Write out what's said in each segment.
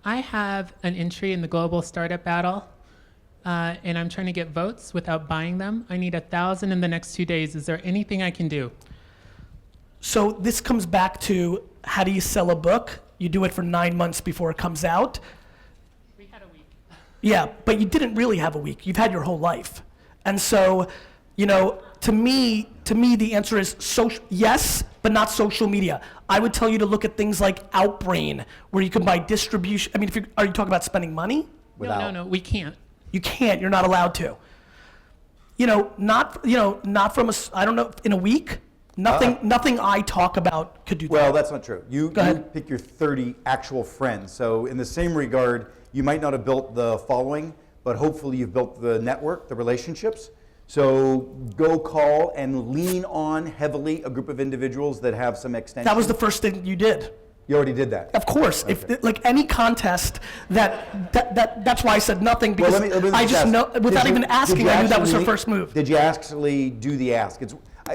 I have an entry in the global startup battle, and I'm trying to get votes without buying them. I need 1,000 in the next 2 days. Is there anything I can do? So this comes back to, how do you sell a book? You do it for 9 months before it comes out. We had a week. Yeah, but you didn't really have a week. You've had your whole life. And so, to me, the answer is social, yes, but not social media. I would tell you to look at things like Outbrain, where you can buy distribution. I mean, are you talking about spending money? No, we can't. You can't, you're not allowed to. Not from I don't know, in a week, nothing I talk about could do that. Well, that's not true. You ahead. pick your 30 actual friends. So in the same regard, you might not have built the following, but hopefully you've built the network, the relationships. So go call and lean on heavily a group of individuals that have some extension. That was the first thing you did. You already did that. Of course, Okay. if like any contest, that's why I said nothing, because let me I just ask. know, without even asking, I knew that was her actually- first move. Did you actually do the ask?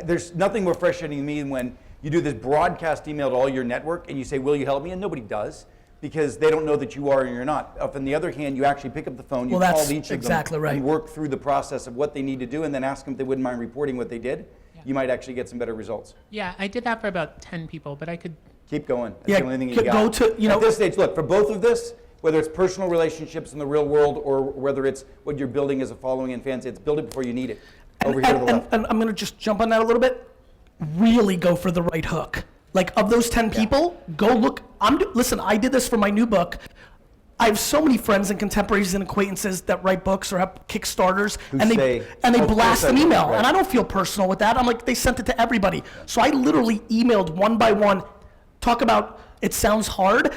There's nothing more frustrating to me when you do this broadcast email to all your network and you say, will you help me? And nobody does, because they don't know that you are or you're not. If on the other hand, you actually pick up the phone, you Well, call that's each of exactly them right. and work through the process of what they need to do, and then ask them if they wouldn't mind reporting what they did, you might actually get some better results. Yeah, I did that for about 10 people, but I could. Keep going. That's Yeah, the only thing you go got. to, At this stage, look, for both of this, whether it's personal relationships in the real world or whether it's what you're building as a following and fans, it's build it before you need it. Over here to the left. And I'm going to just jump on that a little bit. Really go for the right hook. Like, of those 10 people, go look. Listen, I did this for my new book. I have so many friends and contemporaries and acquaintances that write books or have Kickstarters, and they blast an email, and I don't feel personal with that. I'm like, they sent it to everybody. So I literally emailed one by one. Talk about, it sounds hard.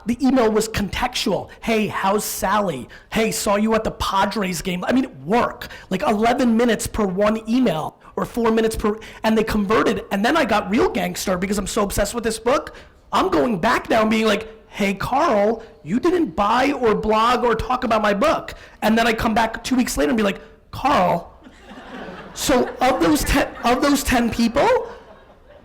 The email was contextual. Hey, how's Sally? Hey, saw you at the Padres game. I mean, work. Like 11 minutes per one email, or 4 minutes per, and they converted. And then I got real gangster because I'm so obsessed with this book. I'm going back now and being like, hey, Carl, you didn't buy or blog or talk about my book. And then I come back 2 weeks later and be like, Carl, so of those 10 people,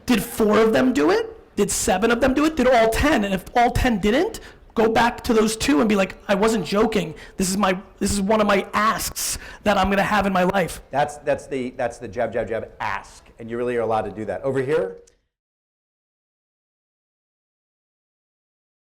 did 4 of them do it? Did 7 of them do it? Did all 10? And if all 10 didn't, go back to those 2 and be like, I wasn't joking. This is one of my asks that I'm gonna have in my life. That's the jab, jab, jab, ask. And you really are allowed to do that. Over here,